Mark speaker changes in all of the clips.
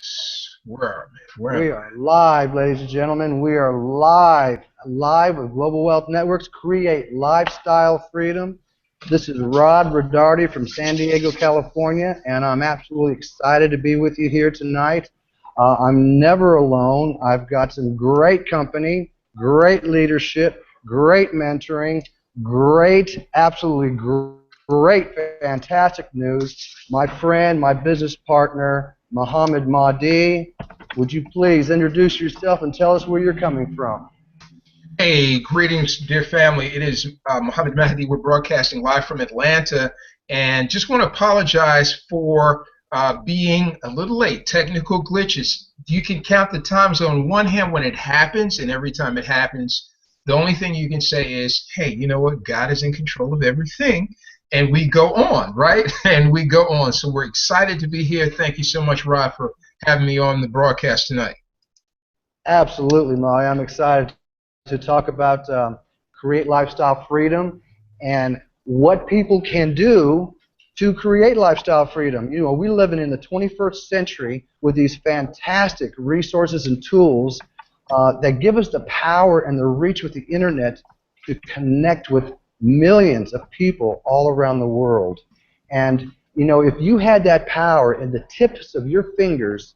Speaker 1: things. Where am
Speaker 2: We are live, ladies and gentlemen. We are live with Global Wealth Networks. Create lifestyle freedom. This is Rod Rodarty from San Diego, California, and I'm absolutely excited to be with you here tonight. I'm never alone. I've got some great company, great leadership, great mentoring, absolutely great, fantastic news. My friend, my business partner, Mohammed Mahdi. Would you please introduce yourself and tell us where you're coming from?
Speaker 1: Hey, greetings, dear family. It is Muhammad Mahdi. We're broadcasting live from Atlanta, and just want to apologize for being a little late. Technical glitches. You can count the times on one hand when it happens, and every time it happens, the only thing you can say is, "Hey, you know what? God is in control of everything," and we go on, right? And we go on. So we're excited to be here. Thank you so much, Rod, for having me on the broadcast tonight.
Speaker 2: Absolutely, Molly. I'm excited to talk about create lifestyle freedom and what people can do to create lifestyle freedom. You know, we're living in the 21st century with these fantastic resources and tools that give us the power and the reach with the internet to connect with millions of people all around the world. And, you know, if you had that power in the tips of your fingers,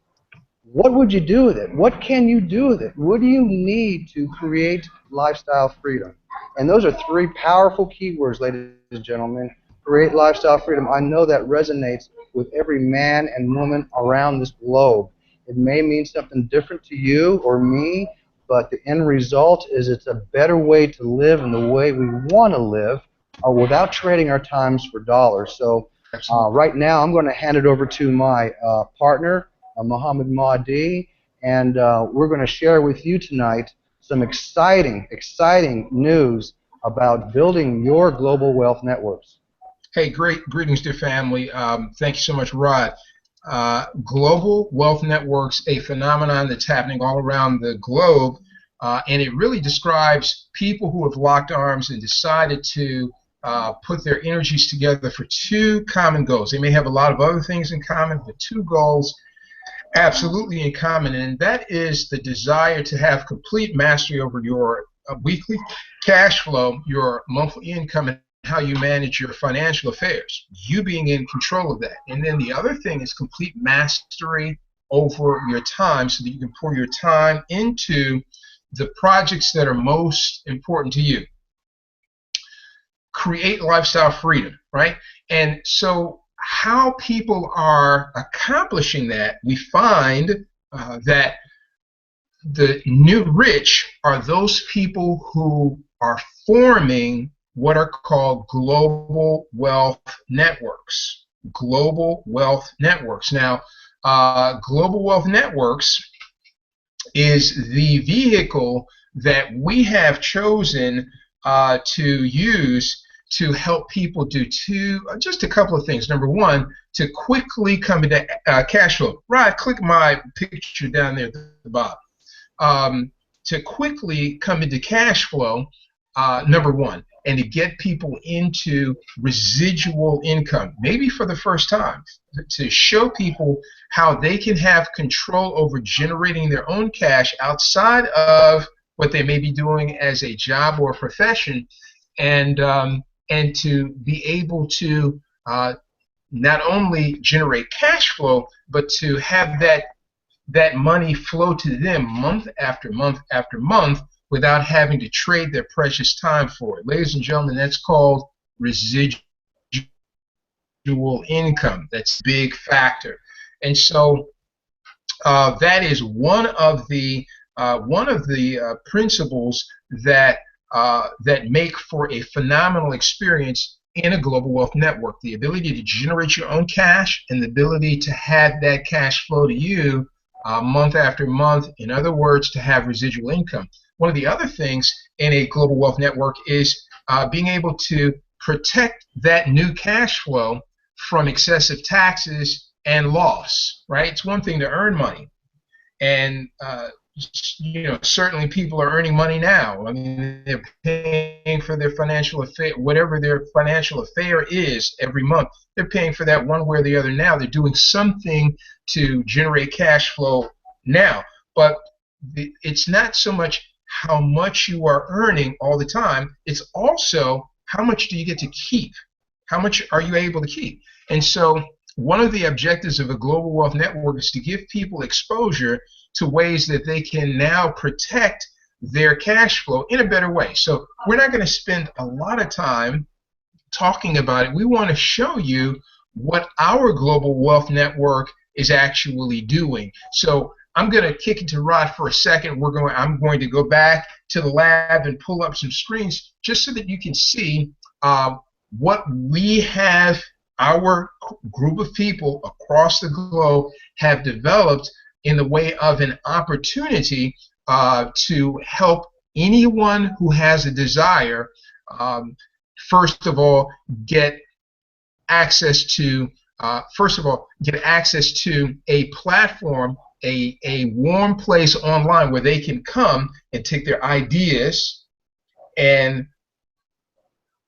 Speaker 2: what would you do with it? What can you do with it? What do you need to create lifestyle freedom? And those are three powerful keywords, ladies and gentlemen. Create lifestyle freedom. I know that resonates with every man and woman around this globe. It may mean something different to you or me, but the end result is it's a better way to live in the way we want to live without trading our times for dollars. So
Speaker 1: Absolutely.
Speaker 2: right now I'm going to hand it over to my partner, Mohammed Mahdi, and we're going to share with you tonight some exciting news about building your global wealth networks.
Speaker 1: Hey, great greetings, dear family. Thank you so much, Rod. Global Wealth Networks, a phenomenon that's happening all around the globe, and it really describes people who have locked arms and decided to put their energies together for two common goals. They may have a lot of other things in common, but two goals absolutely in common, and that is the desire to have complete mastery over your weekly cash flow, your monthly income, and how you manage your financial affairs. You being in control of that. And then the other thing is complete mastery over your time so that you can pour your time into the projects that are most important to you. Create lifestyle freedom, right? And so how people are accomplishing that, we find that the new rich are those people who are forming what are called global wealth networks. Global wealth networks. Now, global wealth networks is the vehicle that we have chosen to use to help people do just a couple of things. Number one, to quickly come into cash flow. Right, click my picture down there at the bottom. To quickly come into cash flow, number one, and to get people into residual income, maybe for the first time, to show people how they can have control over generating their own cash outside of what they may be doing as a job or a profession, and to be able to not only generate cash flow, but to have that money flow to them month after month after month without having to trade their precious time for it. Ladies and gentlemen, that's called residual income. That's a big factor. And so that is one of the principles that that make for a phenomenal experience in a global wealth network. The ability to generate your own cash and the ability to have that cash flow to you month after month. In other words, to have residual income. One of the other things in a global wealth network is being able to protect that new cash flow from excessive taxes and loss, right? It's one thing to earn money and certainly people are earning money now. I mean, they're paying for their financial affair, whatever their financial affair is every month. They're paying for that one way or the other now. They're doing something to generate cash flow now. But it's not so much how much you are earning all the time. It's also how much do you get to keep? How much are you able to keep? And so one of the objectives of a global wealth network is to give people exposure to ways that they can now protect their cash flow in a better way. So we're not going to spend a lot of time talking about it. We want to show you what our global wealth network is actually doing. So I'm going to kick it to Rod for a second. I'm going to go back to the lab and pull up some screens just so that you can see what we have, our group of people across the globe have developed in the way of an opportunity to help anyone who has a desire, first of all, get access to a platform, a warm place online where they can come and take their ideas and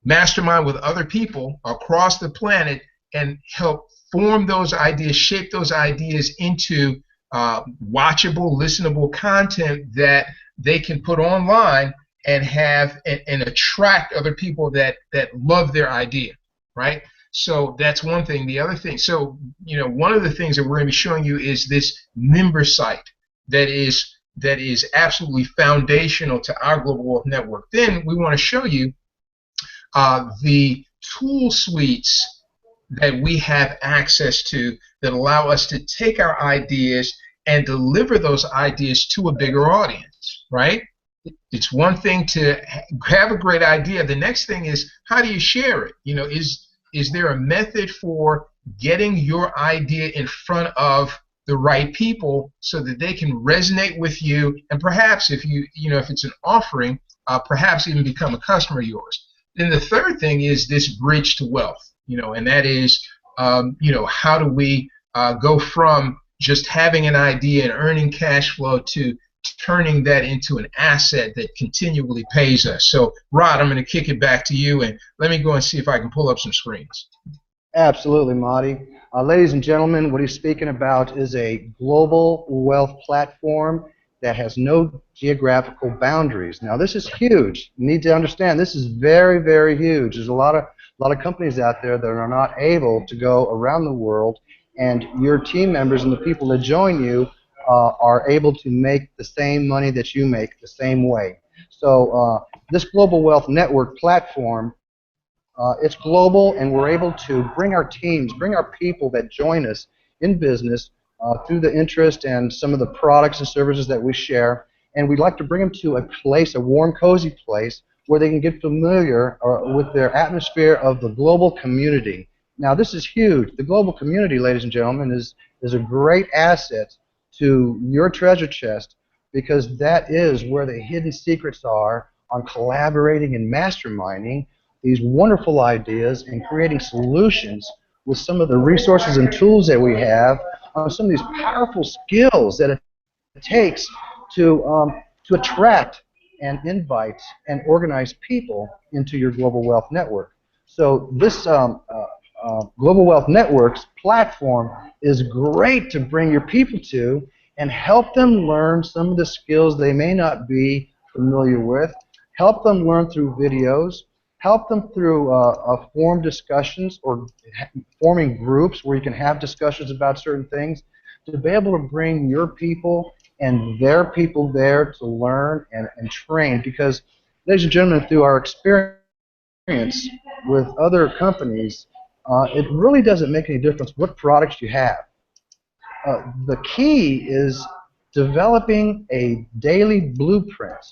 Speaker 1: mastermind with other people across the planet and help form those ideas, shape those ideas into watchable, listenable content that they can put online and have and attract other people that love their idea, right? So that's one thing. The other thing, so one of the things that we're going to be showing you is this member site that is absolutely foundational to our global wealth network. Then we want to show you the tool suites that we have access to that allow us to take our ideas and deliver those ideas to a bigger audience, right? It's one thing to have a great idea. The next thing is, how do you share it? Is there a method for getting your idea in front of the right people so that they can resonate with you, and perhaps if if it's an offering, perhaps even become a customer of yours? Then the third thing is this bridge to wealth, and that is, how do we go from just having an idea and earning cash flow to turning that into an asset that continually pays us. So, Rod, I'm going to kick it back to you, and let me go and see if I can pull up some screens.
Speaker 2: Absolutely, Marty. Ladies and gentlemen, what he's speaking about is a global wealth platform that has no geographical boundaries. Now, this is huge. You need to understand this is very, very huge. There's a lot of companies out there that are not able to go around the world, and your team members and the people that join you are able to make the same money that you make the same way. So this Global Wealth Network platform, it's global, and we're able to bring our teams, bring our people that join us in business through the interest and some of the products and services that we share, and we'd like to bring them to a place, a warm, cozy place, where they can get familiar with their atmosphere of the global community. Now, this is huge. The global community, ladies and gentlemen, is a great asset to your treasure chest, because that is where the hidden secrets are on collaborating and masterminding these wonderful ideas and creating solutions with some of the resources and tools that we have, some of these powerful skills that it takes to attract and invite and organize people into your Global Wealth Network. So this Global Wealth Network's platform is great to bring your people to and help them learn some of the skills they may not be familiar with, help them learn through videos, help them through form discussions or forming groups where you can have discussions about certain things, to be able to bring your people and their people there to learn and train. Because, ladies and gentlemen, through our experience with other companies, it really doesn't make any difference what products you have. The key is developing a daily blueprint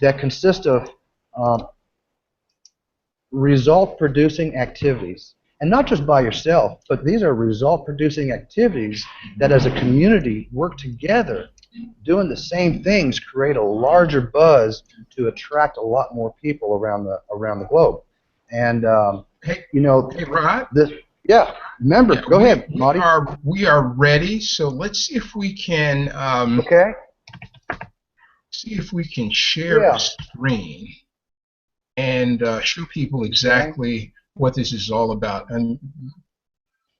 Speaker 2: that consists of result-producing activities. And not just by yourself, but these are result-producing activities that as a community work together, doing the same things, create a larger buzz to attract a lot more people around the globe. And
Speaker 1: Hey,
Speaker 2: hey,
Speaker 1: Rod.
Speaker 2: Yeah, remember, go ahead, Marty.
Speaker 1: We are ready, so let's see if we can.
Speaker 2: Okay.
Speaker 1: see if we can share a
Speaker 2: Yeah.
Speaker 1: screen and show people
Speaker 2: Okay.
Speaker 1: exactly what this is all about. And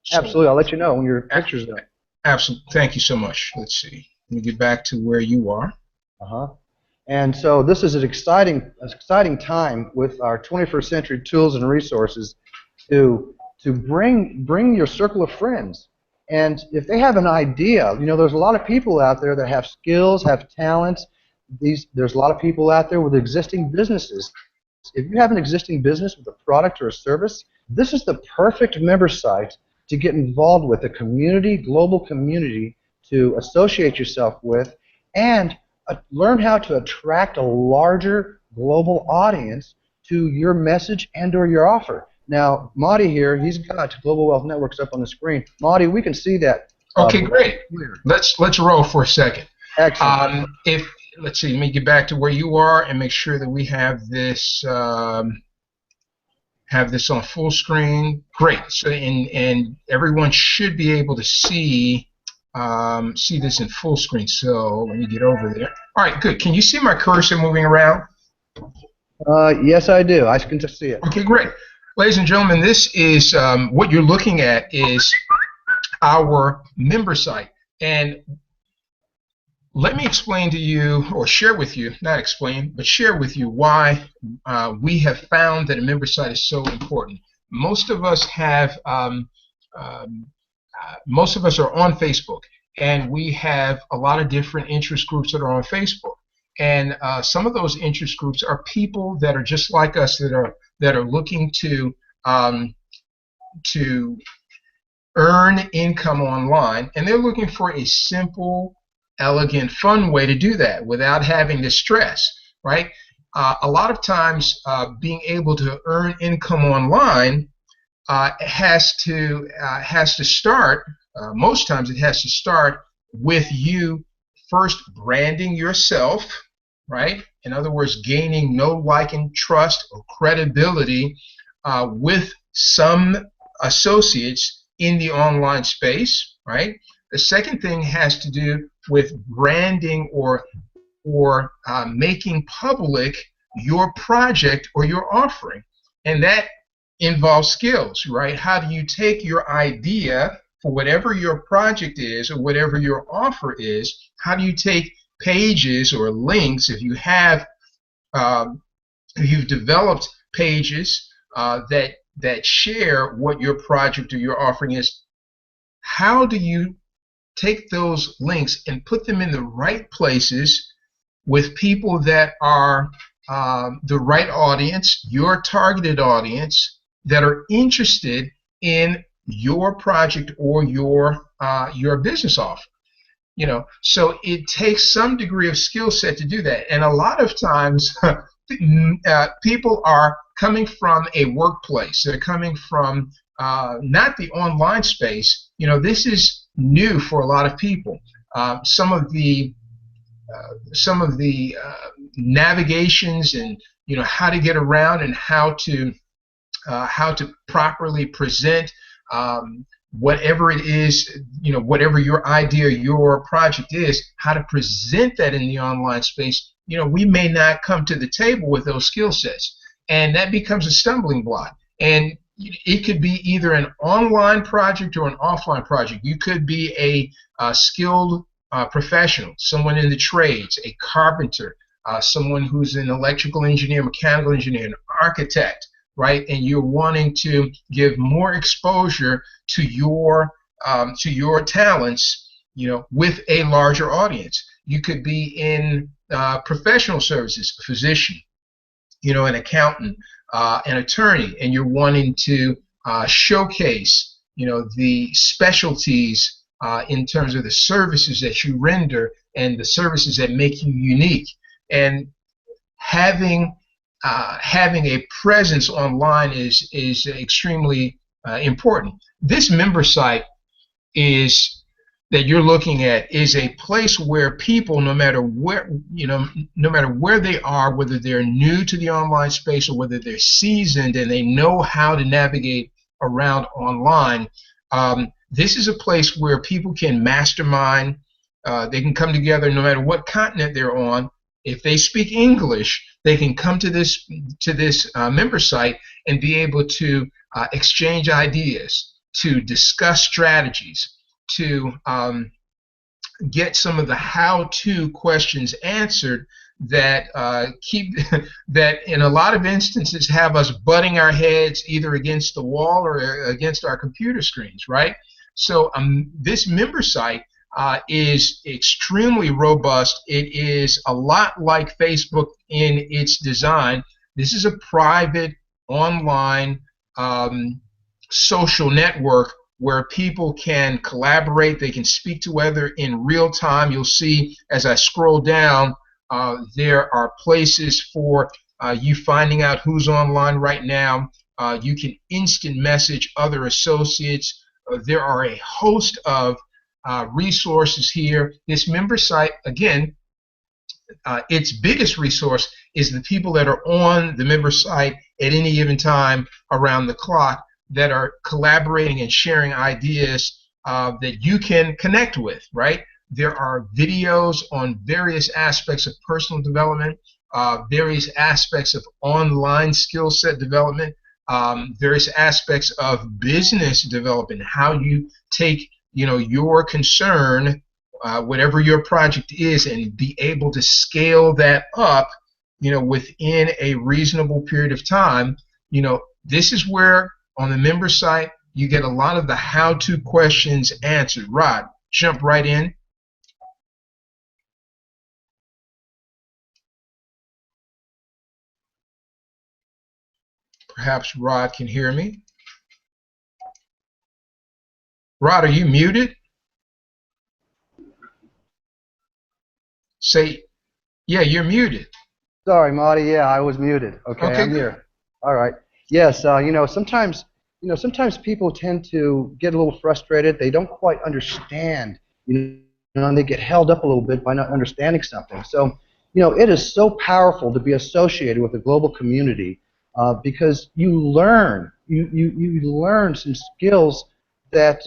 Speaker 1: so,
Speaker 2: Absolutely. I'll let you know when your picture's up.
Speaker 1: absolutely, thank you so much. Let's see. Let me get back to where you are.
Speaker 2: Uh-huh. And so this is an exciting time with our 21st century tools and resources to bring your circle of friends. And if they have an idea, there's a lot of people out there that have skills, have talents. There's a lot of people out there with existing businesses. If you have an existing business with a product or a service, this is the perfect member site to get involved with, a community, global community to associate yourself with, and learn how to attract a larger global audience to your message and or your offer. Now, Marty here, he's got Global Wealth Networks up on the screen. Marty, we can see that.
Speaker 1: Okay,
Speaker 2: Bright
Speaker 1: great.
Speaker 2: and clear.
Speaker 1: Let's roll for a second.
Speaker 2: Excellent.
Speaker 1: If let's see, let me get back to where you are and make sure that we have this on full screen. Great. So and everyone should be able to see this in full screen. So let me get over there. All right, good. Can you see my cursor moving around?
Speaker 2: Yes, I do. I can just see it.
Speaker 1: Okay, great. Ladies and gentlemen, this is what you're looking at is our member site. And let me explain to you, or share with you, not explain, but share with you why we have found that a member site is so important. Most of us have, most of us are on Facebook, and we have a lot of different interest groups that are on Facebook. And some of those interest groups are people that are just like us, that are looking to earn income online, and they're looking for a simple, elegant, fun way to do that without having to stress, right? A lot of times, being able to earn income online has to start. Most times, it has to start with you first branding yourself, right? In other words, gaining know, like, and trust or credibility with some associates in the online space, right? The second thing has to do with branding or making public your project or your offering, and that involves skills, right? How do you take your idea for whatever your project is or whatever your offer is? How do you take pages or links, if you have, if you've developed pages that share what your project or your offering is? How do you take those links and put them in the right places with people that are the right audience, your targeted audience, that are interested in your project or your business offer? So it takes some degree of skill set to do that, and a lot of times people are coming from a workplace. They're coming from not the online space. This is new for a lot of people. Some of the navigations and how to get around and how to properly present whatever it is, whatever your idea, your project is, how to present that in the online space. We may not come to the table with those skill sets, and that becomes a stumbling block. And it could be either an online project or an offline project. You could be a skilled professional, someone in the trades, a carpenter, someone who's an electrical engineer, mechanical engineer, an architect, right? And you're wanting to give more exposure to your talents, with a larger audience. You could be in professional services, a physician, an accountant, an attorney, and you're wanting to showcase, the specialties in terms of the services that you render and the services that make you unique. And having a presence online is extremely important. This member site that you're looking at is a place where people, no matter where they are, whether they're new to the online space or whether they're seasoned and they know how to navigate around online, this is a place where people can mastermind. They can come together no matter what continent they're on, If they speak English, they can come to this member site and be able to exchange ideas, to discuss strategies, to get some of the how-to questions answered that keep that in a lot of instances have us butting our heads either against the wall or against our computer screens, right? So this member site is extremely robust. It is a lot like Facebook in its design. This is a private online social network where people can collaborate, they can speak to each other in real time. You'll see as I scroll down, there are places for you finding out who's online right now. You can instant message other associates. There are a host of resources here. This member site, again, its biggest resource is the people that are on the member site at any given time around the clock that are collaborating and sharing ideas that you can connect with, right? There are videos on various aspects of personal development, various aspects of online skill set development, various aspects of business development, how you take your concern, whatever your project is, and be able to scale that up within a reasonable period of time. This is where on the member site you get a lot of the how-to questions answered. Rod, jump right in. Perhaps Rod can hear me. Rod, are you muted? Say, yeah, you're muted.
Speaker 2: Sorry, Marty. Yeah, I was muted. Okay, I'm
Speaker 1: good.
Speaker 2: here. All right. Yes. Sometimes people tend to get a little frustrated. They don't quite understand. And they get held up a little bit by not understanding something. So, it is so powerful to be associated with a global community because you learn. You learn some skills that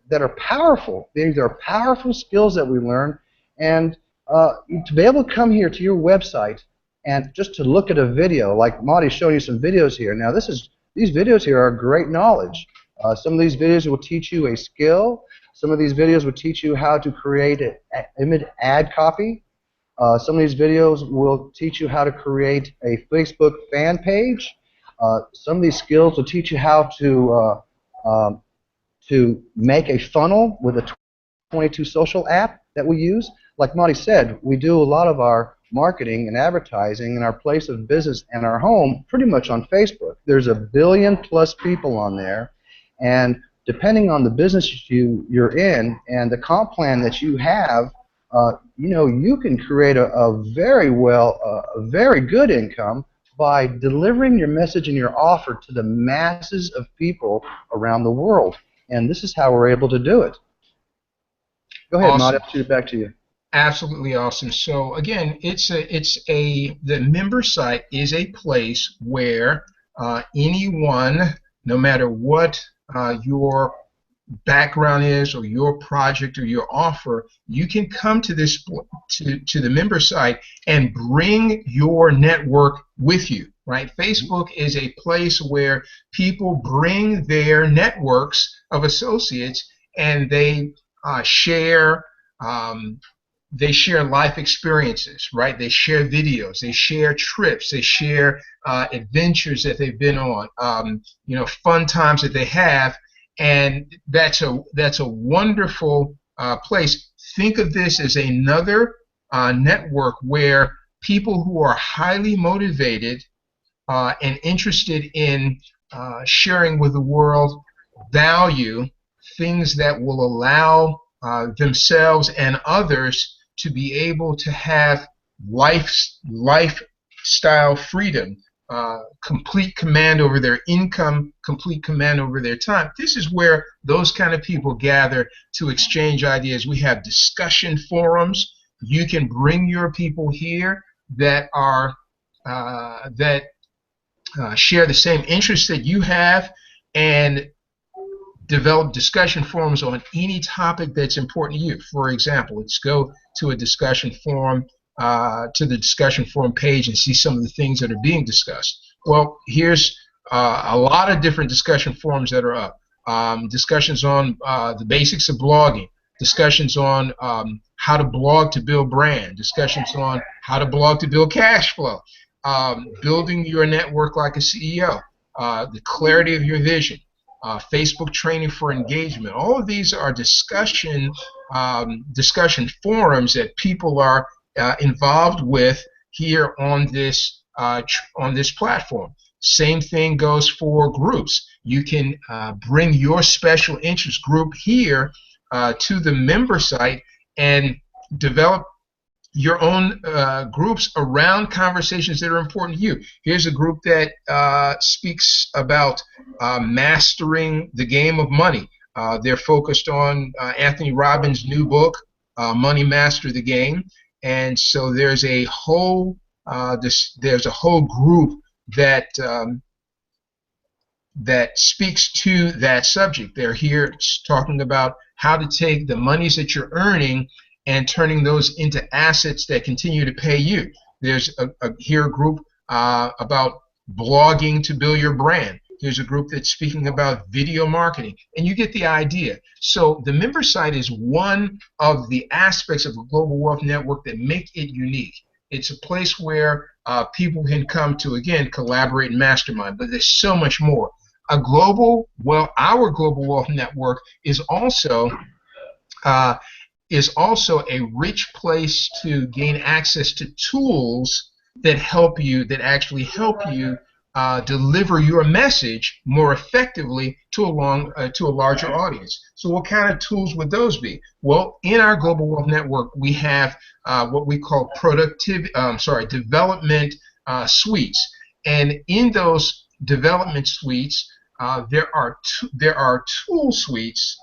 Speaker 2: that are powerful. These are powerful skills that we learn, and to be able to come here to your website and just to look at a video, like Marty's showing you some videos here. Now, these videos here are great knowledge. Some of these videos will teach you a skill. Some of these videos will teach you how to create an image ad copy. Some of these videos will teach you how to create a Facebook fan page. Some of these skills will teach you how to make a funnel with a 22 social app that we use. Like Marty said, we do a lot of our marketing and advertising in our place of business and our home pretty much on Facebook. There's 1 billion+ people on there, and depending on the business you're in and the comp plan that you have, you can create a very good income by delivering your message and your offer to the masses of people around the world. And this is how we're able to do it. Go ahead,
Speaker 1: Awesome.
Speaker 2: Marty. I'll shoot it back to you.
Speaker 1: Absolutely awesome. So again, the member site is a place where anyone, no matter what your background is or your project or your offer, you can come to this to the member site and bring your network with you, right? Facebook is a place where people bring their networks of associates and they share life experiences, right? They share videos, they share trips, they share adventures that they've been on, fun times that they have, and that's a wonderful place. Think of this as another network where people who are highly motivated and interested in sharing with the world value, things that will allow themselves and others to be able to have lifestyle freedom, complete command over their income, complete command over their time. This is where those kind of people gather to exchange ideas. We have discussion forums. You can bring your people here that are share the same interests that you have and develop discussion forums on any topic that's important to you. For example, let's go to a discussion forum to the discussion forum page and see some of the things that are being discussed. Well, here's a lot of different discussion forums that are up. Discussions on the basics of blogging, discussions on how to blog to build brand, discussions on how to blog to build cash flow, building your network like a CEO, the clarity of your vision, Facebook training for engagement. All of these are discussion forums that people are involved with here on this platform. Same thing goes for groups. You can bring your special interest group here to the member site and develop your own groups around conversations that are important to you. Here's a group that speaks about mastering the game of money. They're focused on Anthony Robbins' new book, Money Master the Game, and so there's a whole group that that speaks to that subject. They're here talking about how to take the monies that you're earning and turning those into assets that continue to pay you. There's a group about blogging to build your brand. There's a group that's speaking about video marketing, and you get the idea. So the member site is one of the aspects of the Global Wealth Network that make it unique. It's a place where people can come to, again, collaborate and mastermind, but there's so much more. Our Global Wealth Network is also a rich place to gain access to tools that actually help you deliver your message more effectively to a larger audience. So what kind of tools would those be? Well, in our Global Wealth Network, we have what we call development suites, and in those development suites, there are tool suites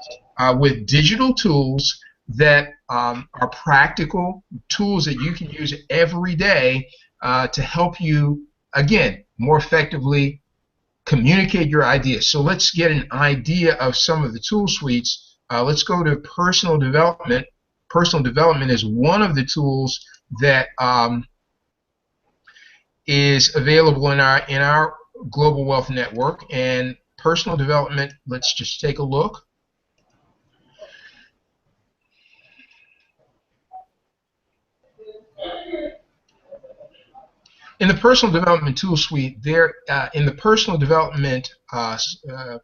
Speaker 1: with digital tools that are practical tools that you can use every day to help you, again, more effectively communicate your ideas. So let's get an idea of some of the tool suites. Let's go to personal development. Personal development is one of the tools that is available in our Global Wealth Network. And personal development, let's just take a look. In the personal development tool suite, in the personal development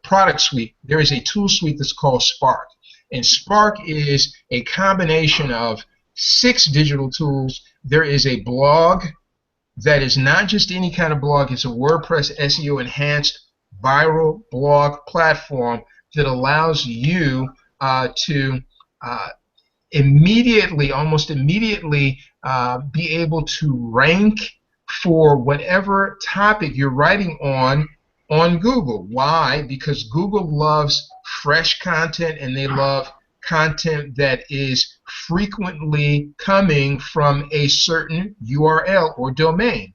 Speaker 1: product suite, there is a tool suite that's called Spark. And Spark is a combination of 6 digital tools. There is a blog that is not just any kind of blog. It's a WordPress SEO enhanced viral blog platform that allows you to almost immediately be able to rank for whatever topic you're writing on Google. Why? Because Google loves fresh content, and they love content that is frequently coming from a certain URL or domain.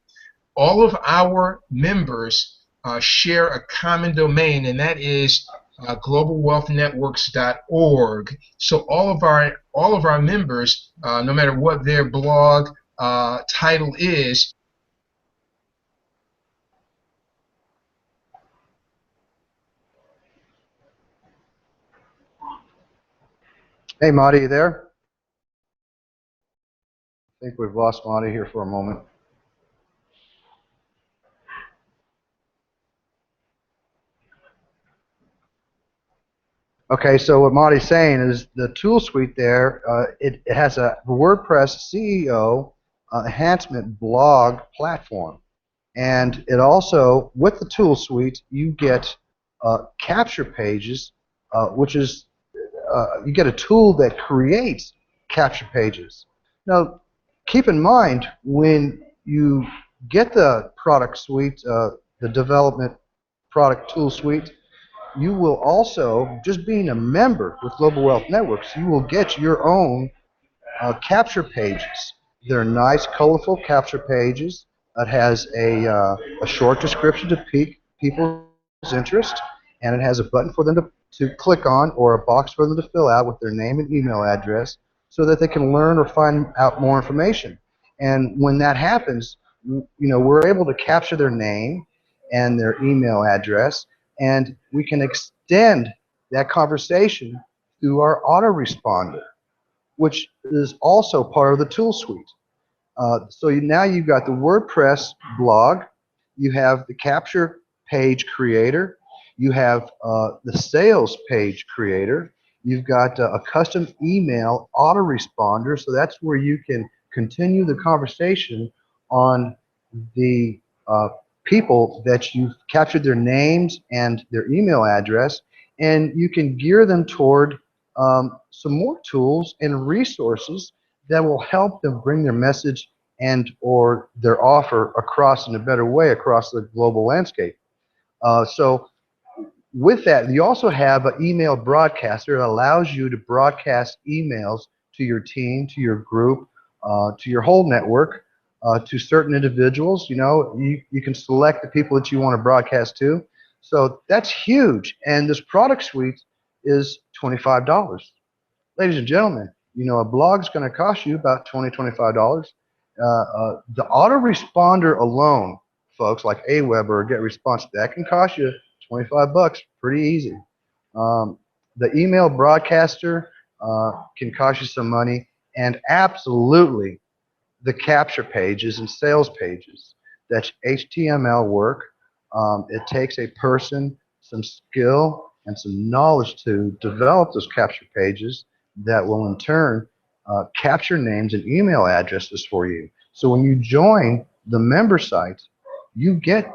Speaker 1: All of our members share a common domain, and that is globalwealthnetworks.org. So all of our members, no matter what their blog title is,
Speaker 2: Hey, Marty, you there? I think we've lost Marty here for a moment. Okay, so what Marty's saying is the tool suite there, it has a WordPress SEO enhancement blog platform. And it also, with the tool suite, you get capture pages, which is you get a tool that creates capture pages. Now, keep in mind, when you get the product suite, the development product tool suite, you will also, just being a member with Global Wealth Networks, you will get your own capture pages. They're nice, colorful capture pages. It has a short description to pique people's interest, and it has a button for them to click on, or a box for them to fill out with their name and email address, so that they can learn or find out more information. And when that happens, we're able to capture their name and their email address, and we can extend that conversation through our autoresponder, which is also part of the tool suite. So now you've got the WordPress blog, you have the capture page creator, you have the sales page creator, you've got a custom email autoresponder, so that's where you can continue the conversation on the people that you've captured their names and their email address, and you can gear them toward some more tools and resources that will help them bring their message and or their offer across in a better way across the global landscape. So with that, you also have an email broadcaster that allows you to broadcast emails to your team, to your group, to your whole network, to certain individuals. You can select the people that you want to broadcast to. So that's huge. And this product suite is $25. Ladies and gentlemen, a blog's going to cost you about $20, $25. The autoresponder alone, folks, like Aweber or GetResponse, that can cost you $25 pretty easy. The email broadcaster can cost you some money, and absolutely the capture pages and sales pages. That's HTML work. It takes a person, some skill, and some knowledge to develop those capture pages that will in turn capture names and email addresses for you. So when you join the member site, you get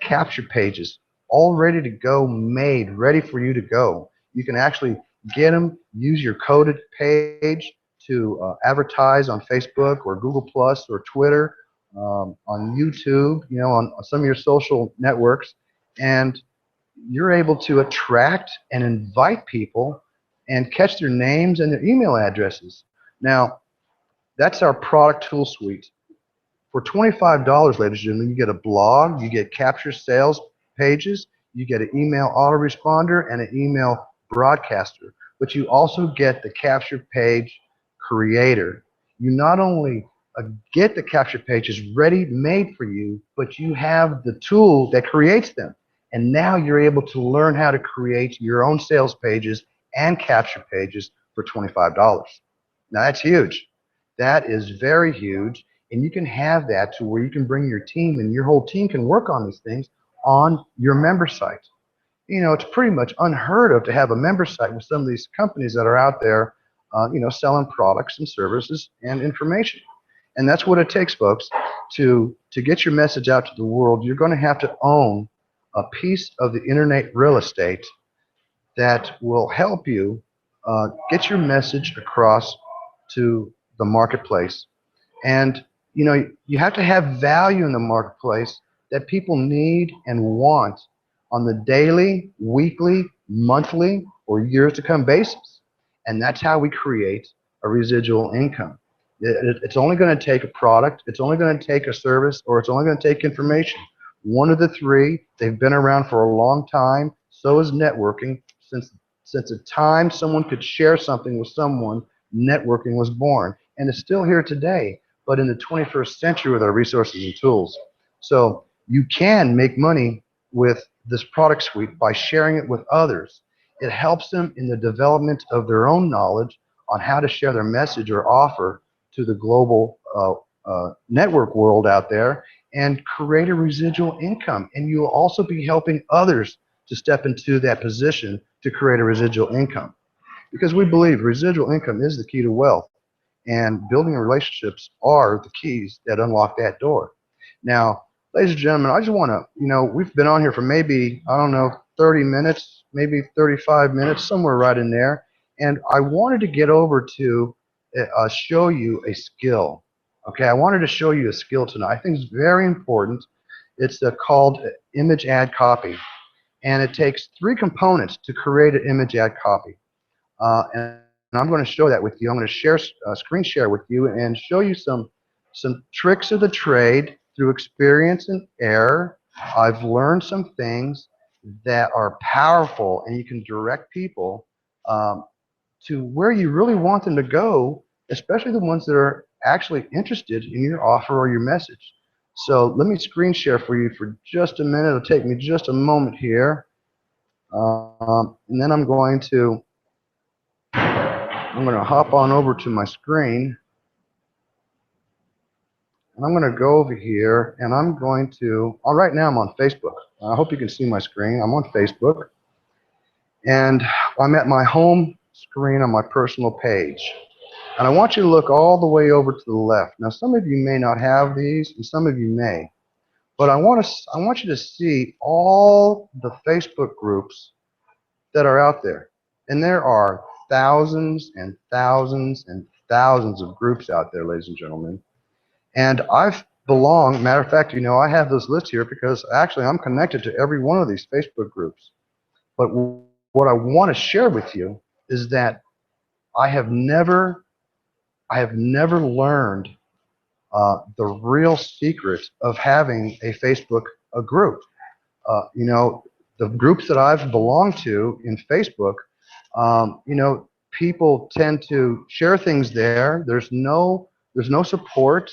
Speaker 2: capture pages all ready to go, made, ready for you to go. You can actually get them, use your coded page to advertise on Facebook or Google Plus or Twitter, on YouTube, on some of your social networks, and you're able to attract and invite people and catch their names and their email addresses. Now, that's our product tool suite. For $25, ladies and gentlemen, you get a blog, you get capture sales pages, you get an email autoresponder and an email broadcaster, but you also get the capture page creator. You not only get the capture pages ready, made for you, but you have the tool that creates them. And now you're able to learn how to create your own sales pages and capture pages for $25. Now that's huge. That is very huge. And you can have that to where you can bring your team, and your whole team can work on these things on your member site. It's pretty much unheard of to have a member site with some of these companies that are out there, selling products and services and information. And that's what it takes, folks, to get your message out to the world. You're going to have to own a piece of the internet real estate that will help you get your message across to the marketplace. And you have to have value in the marketplace that people need and want on the daily, weekly, monthly, or years to come basis. And that's how we create a residual income. It's only going to take a product, it's only going to take a service, or it's only going to take information. One of the three. They've been around for a long time. So is networking. Since the time someone could share something with someone, networking was born. And it's still here today, but in the 21st century with our resources and tools. So you can make money with this product suite by sharing it with others. It helps them in the development of their own knowledge on how to share their message or offer to the global network world out there and create a residual income. And you'll also be helping others to step into that position to create a residual income. Because we believe residual income is the key to wealth. And building relationships are the keys that unlock that door. Now, ladies and gentlemen, I just want to, we've been on here for maybe, 30 minutes, maybe 35 minutes, somewhere right in there. And I wanted to get over to show you a skill. Okay, I wanted to show you a skill tonight. I think it's very important. It's called image ad copy. And it takes 3 components to create an image ad copy. And I'm going to show that with you. I'm going to share screen share with you and show you some tricks of the trade through experience and error. I've learned some things that are powerful, and you can direct people to where you really want them to go, especially the ones that are actually interested in your offer or your message. So let me screen share for you for just a minute. It'll take me just a moment here. And then I'm going to hop on over to my screen, and I'm going to go over here, and I'm going to, right now I'm on Facebook. I hope you can see my screen. I'm on Facebook, and I'm at my home screen on my personal page. And I want you to look all the way over to the left. Now, some of you may not have these, and some of you may. But I want you to see all the Facebook groups that are out there. And there are thousands and thousands and thousands of groups out there, ladies and gentlemen. And matter of fact, I have this list here because actually I'm connected to every one of these Facebook groups. But what I want to share with you is that I have never learned the real secret of having a Facebook group. The groups that I've belonged to in Facebook, people tend to share things there. There's no support.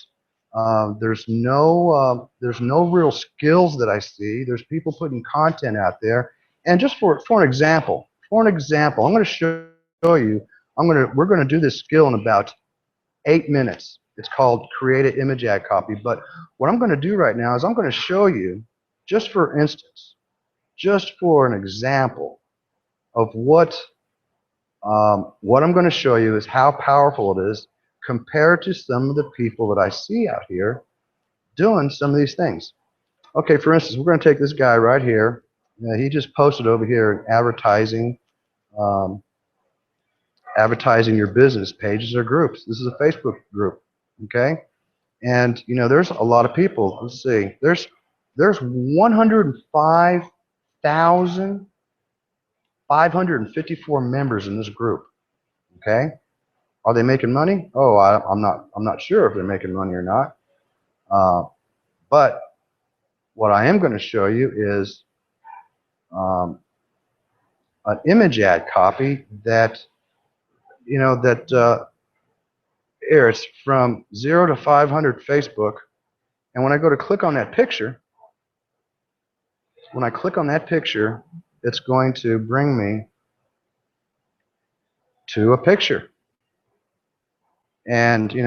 Speaker 2: There's no real skills that I see. There's people putting content out there. And just for an example, I'm going to show you. We're going to do this skill in about 8 minutes. It's called create an image ad copy. But what I'm going to do right now is I'm going to show you, just for instance, just for an example of what I'm going to show you is how powerful it is compared to some of the people that I see out here doing some of these things. Okay, for instance, we're going to take this guy right here. He just posted over here advertising your business pages or groups. This is a Facebook group, okay? And there's a lot of people. Let's see. There's 105,554 members in this group. Okay? Are they making money? Oh, I'm not sure if they're making money or not. But what I am going to show you is an image ad copy that airs from 0 to 500 Facebook. And when I go to click on that picture, it's going to bring me to a picture. And it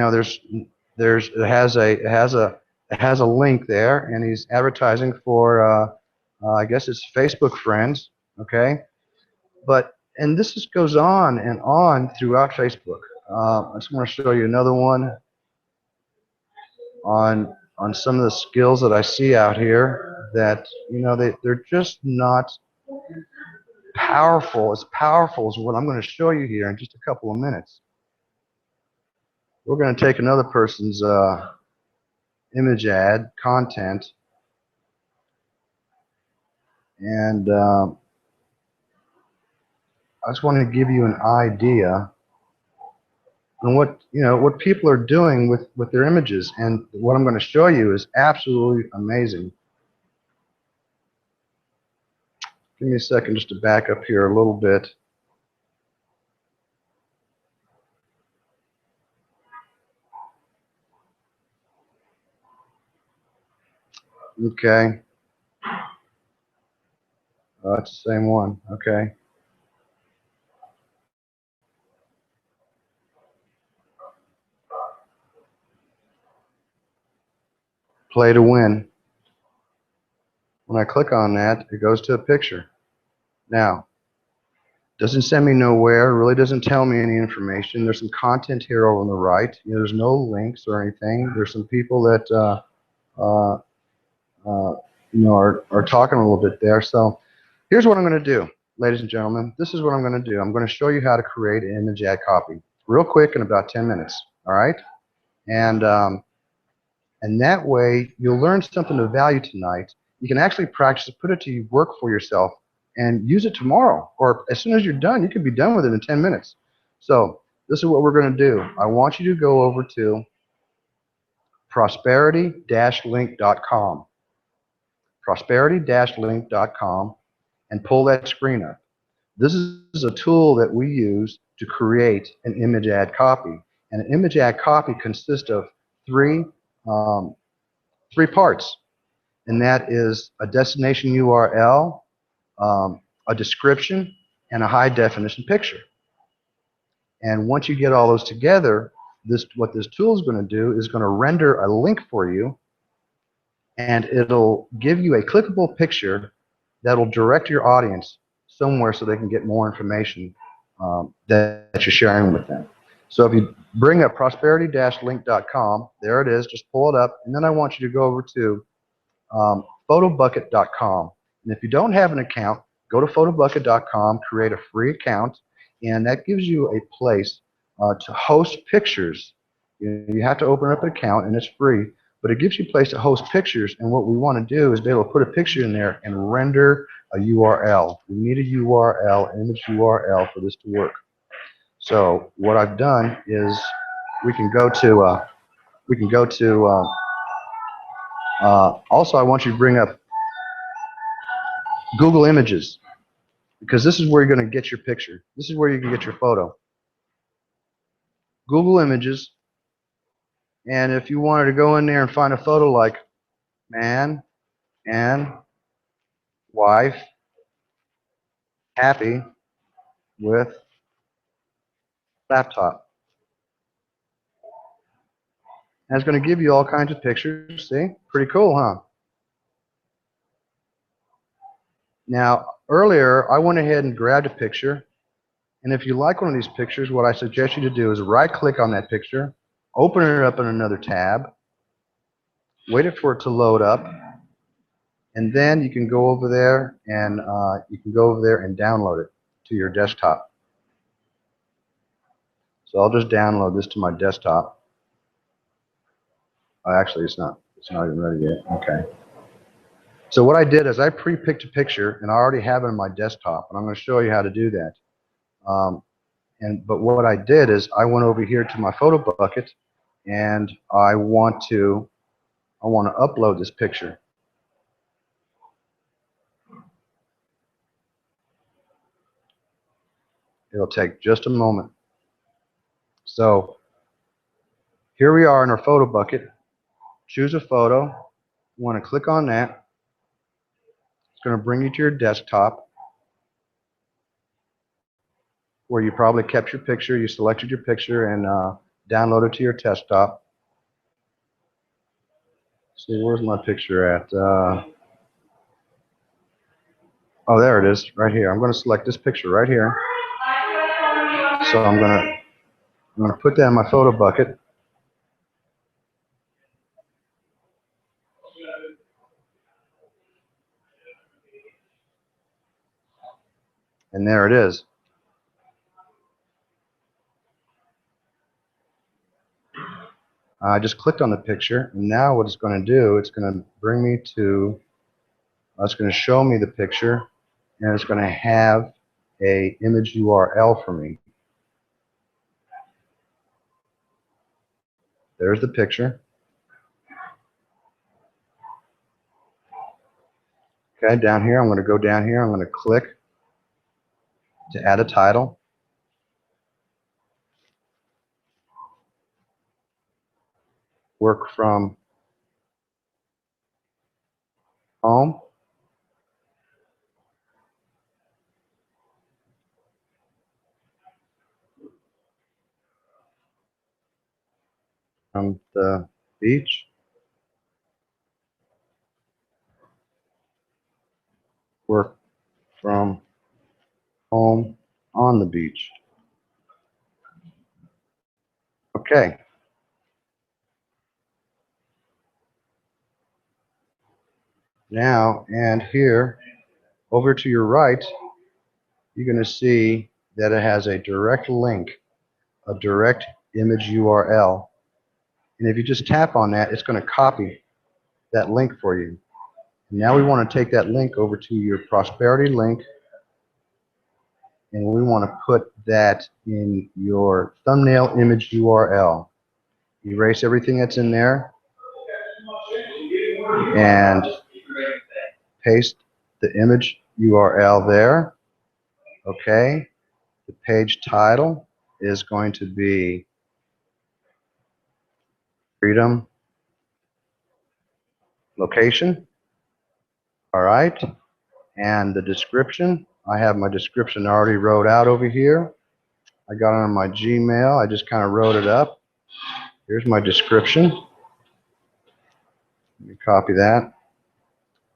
Speaker 2: has a link there, and he's advertising for I guess it's Facebook friends, okay? And this just goes on and on throughout Facebook. I just want to show you another one on some of the skills that I see out here that they're just not powerful as what I'm going to show you here in just a couple of minutes. We're going to take another person's image ad content, and I just want to give you an idea on what people are doing with their images. And what I'm going to show you is absolutely amazing. Give me a second just to back up here a little bit. Okay. That's the same one. Okay. Play to win. When I click on that, it goes to a picture. Now, doesn't send me nowhere, really doesn't tell me any information. There's some content here over on the right. There's no links or anything. There's some people that are talking a little bit there. So here's what I'm going to do, ladies and gentlemen. This is what I'm going to do. I'm going to show you how to create an image ad copy real quick in about 10 minutes. All right? And that way you'll learn something of value tonight. You can actually practice, put it to work for yourself, and use it tomorrow. Or as soon as you're done, you could be done with it in 10 minutes. So this is what we're going to do. I want you to go over to prosperity-link.com. prosperity-link.com and pull that screen up. This is a tool that we use to create an image ad copy. And an image ad copy consists of three parts, and that is a destination URL, a description, and a high definition picture. And once you get all those together, what this tool is going to do is going to render a link for you, and it'll give you a clickable picture that'll direct your audience somewhere so they can get more information that you're sharing with them. So if you bring up prosperity-link.com, there it is, just pull it up, and then I want you to go over to photobucket.com. And if you don't have an account, go to photobucket.com, create a free account, and that gives you a place to host pictures. You have to open up an account, and it's free, but it gives you a place to host pictures, and what we want to do is be able to put a picture in there and render a URL. We need a URL, image URL for this to work. So what I've done is we can go to also I want you to bring up Google Images, because this is where you're going to get your picture. This is where you can get your photo. Google Images, and if you wanted to go in there and find a photo like man and wife happy with laptop. And it's going to give you all kinds of pictures. See? Pretty cool, huh? Now, earlier, I went ahead and grabbed a picture. And if you like one of these pictures, what I suggest you to do is right-click on that picture, open it up in another tab, wait for it to load up, and then you can go over there and download it to your desktop. So I'll just download this to my desktop. Actually, it's not even ready yet. Okay. So what I did is I pre-picked a picture, and I already have it on my desktop, and I'm going to show you how to do that. But what I did is I went over here to my photo bucket, and I want to upload this picture. It'll take just a moment. So here we are in our photo bucket. Choose a photo. You want to click on that. It's going to bring you to your desktop where you probably kept your picture. You selected your picture and downloaded to your desktop. See, where's my picture at? Oh, there it is, right here. I'm going to select this picture right here. So I'm going to put that in my photo bucket. And there it is. I just clicked on the picture, and now what it's going to do, it's going to bring me to, it's going to show me the picture, and it's going to have a image URL for me. There's the picture. Okay, down here, I'm going to go down here, I'm going to click to add a title. Work from home. From the beach. Work from home on the beach. Okay. Now, and here, over to your right, you're going to see that it has a direct link, a direct image URL. And if you just tap on that, it's going to copy that link for you. Now we want to take that link over to your Prosperity link, and we want to put that in your thumbnail image URL. Erase everything that's in there and paste the image URL there. Okay. The page title is going to be freedom location. All right. And the description, I have my description already wrote out over here. I got it on my Gmail. I just kind of wrote it up. Here's my description. Let me copy that.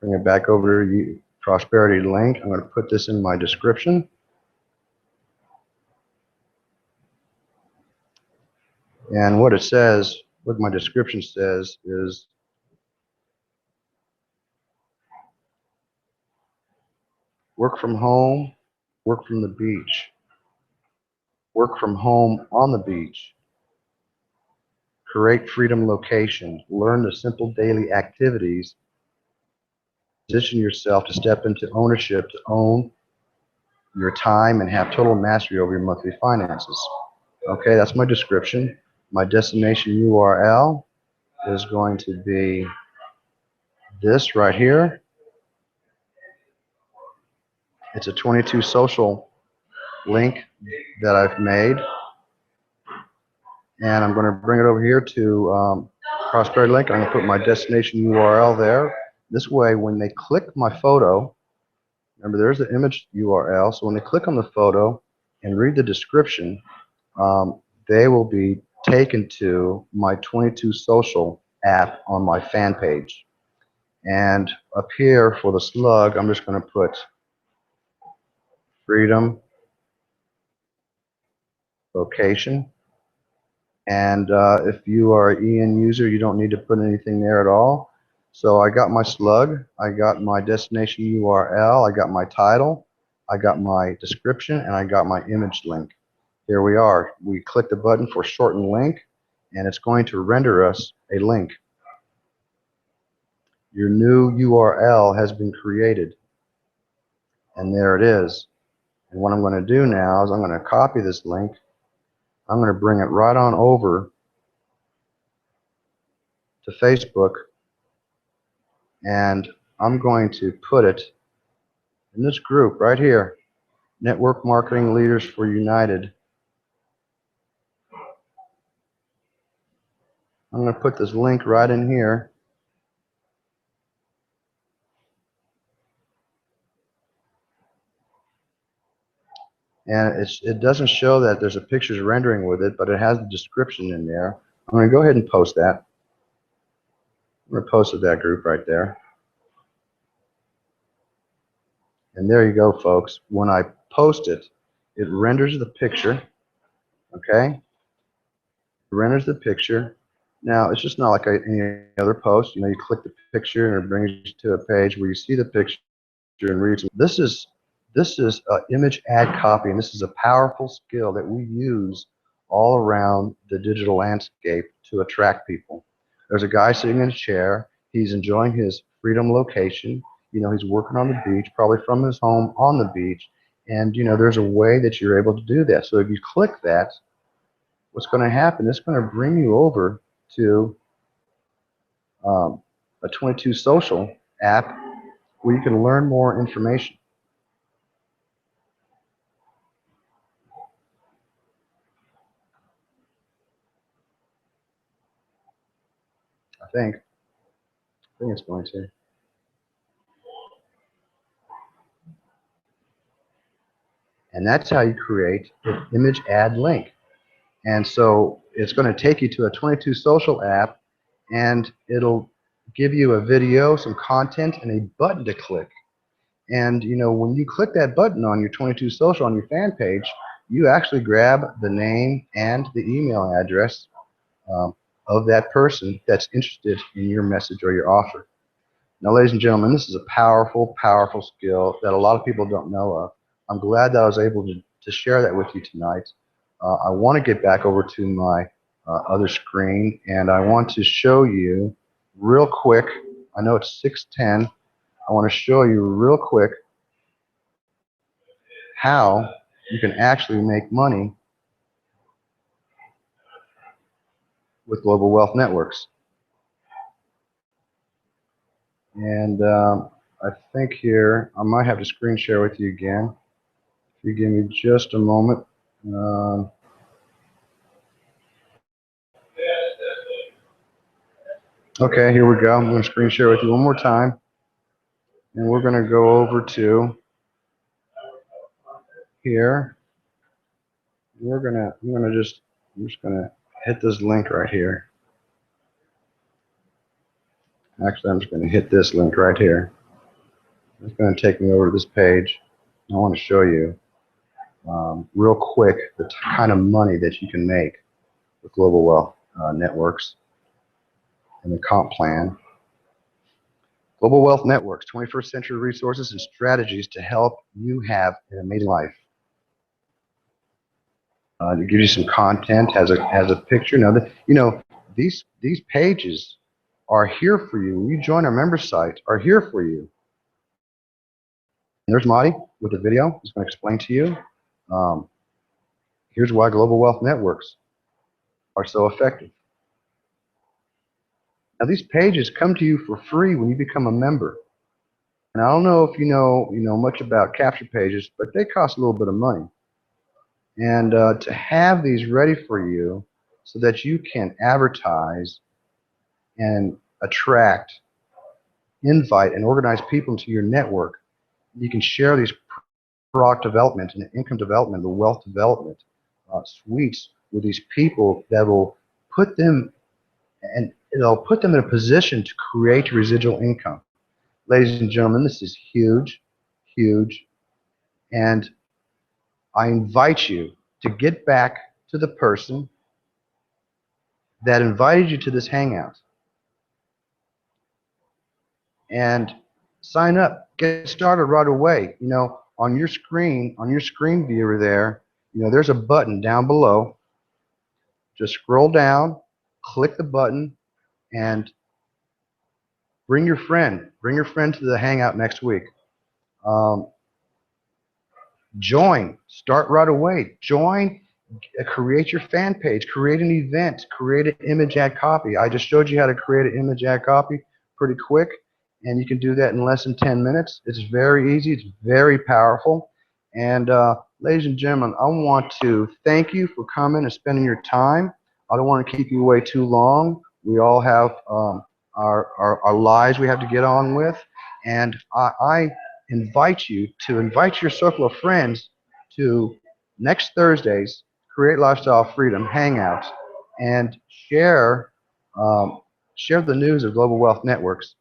Speaker 2: Bring it back over to Prosperity link. I'm going to put this in my description. And what it says, what my description says is work from home, work from the beach, work from home on the beach, create freedom location, learn the simple daily activities, position yourself to step into ownership, to own your time and have total mastery over your monthly finances. Okay, that's my description. My destination URL is going to be this right here. It's a 22 social link that I've made. And I'm going to bring it over here to Prosperity link. I'm going to put my destination URL there. This way, when they click my photo, remember there's the image URL, so when they click on the photo and read the description, they will be taken to my 22 social app on my fan page. And up here for the slug, I'm just going to put freedom location. And if you are an EN user, you don't need to put anything there at all. So I got my slug, I got my destination URL, I got my title, I got my description, and I got my image link. Here we are. We click the button for shorten link, and it's going to render us a link. Your new URL has been created. And there it is. And what I'm going to do now is I'm going to copy this link. I'm going to bring it right on over to Facebook, and I'm going to put it in this group right here, Network Marketing Leaders for United. I'm going to put this link right in here. And it doesn't show that there's a pictures rendering with it, but it has the description in there. I'm going to go ahead and post that. I'm going to post it that group right there. And there you go, folks. When I post it, it renders the picture. Okay? It renders the picture. Now, it's just not like any other post. You know, you click the picture and it brings you to a page where you see the picture and reads. This is an image ad copy, and this is a powerful skill that we use all around the digital landscape to attract people. There's a guy sitting in a chair. He's enjoying his freedom location. You know, he's working on the beach, probably from his home on the beach. And, you know, there's a way that you're able to do that. So if you click that, what's going to happen, it's going to bring you over to a 22 social app where you can learn more information. I think it's going to. And that's how you create an image ad link. And so it's going to take you to a 22 social app, and it'll give you a video, some content, and a button to click. And you know, when you click that button on your 22 social on your fan page, you actually grab the name and the email address of that person that's interested in your message or your offer. Now, ladies and gentlemen, this is a powerful, powerful skill that a lot of people don't know of. I'm glad that I was able to share that with you tonight. I want to get back over to my other screen, and I want to show you real quick. I know it's 6:10. I want to show you real quick how you can actually make money with Global Wealth Networks. And I think here, I might have to screen share with you again. If you give me just a moment. Okay, here we go. I'm going to screen share with you one more time, and we're going to go over to here. I'm just gonna hit this link right here. Actually, I'm just gonna hit this link right here. It's gonna take me over to this page. I want to show you real quick the kind of money that you can make with Global Wealth Networks and the comp plan. Global Wealth Networks, 21st century resources and strategies to help you have an amazing life. To give you some content, has a picture. Now, these pages are here for you. When you join our member site, are here for you. And there's Marty with the video. He's going to explain to you. Here's why Global Wealth Networks are so effective. Now, these pages come to you for free when you become a member. And I don't know if you know much about capture pages, but they cost a little bit of money. And to have these ready for you so that you can advertise and attract, invite, and organize people into your network, you can share these product development and income development, the wealth development suites with these people that will put them, and it'll put them in a position to create residual income. Ladies and gentlemen, this is huge, huge, and I invite you to get back to the person that invited you to this hangout and sign up. Get started right away. On your screen viewer there, there's a button down below. Just scroll down, click the button, and bring your friend. Bring your friend to the hangout next week. Join. Start right away. Join. Create your fan page. Create an event. Create an image ad copy. I just showed you how to create an image ad copy pretty quick, and you can do that in less than 10 minutes. It's very easy. It's very powerful. And ladies and gentlemen, I want to thank you for coming and spending your time. I don't want to keep you away too long. We all have our lives we have to get on with, and I invite you to invite your circle of friends to next Thursday's Create Lifestyle Freedom Hangouts and share the news of Global Wealth Networks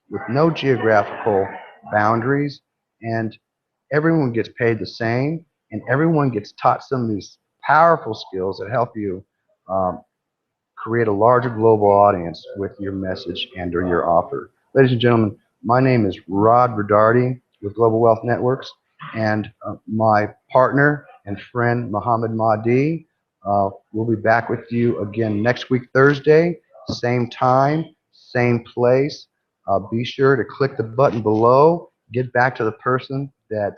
Speaker 2: with no geographical boundaries, and everyone gets paid the same, and everyone gets taught some of these powerful skills that help you create a larger global audience with your message and or your offer. Ladies and gentlemen, my name is Rod Rodardi with Global Wealth Networks, and my partner and friend Muhammad Mahdi will be back with you again next week, Thursday, same time, same place. Be sure to click the button below, get back to the person that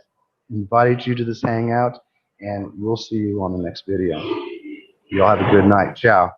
Speaker 2: invited you to this hangout, and we'll see you on the next video. You all have a good night. Ciao.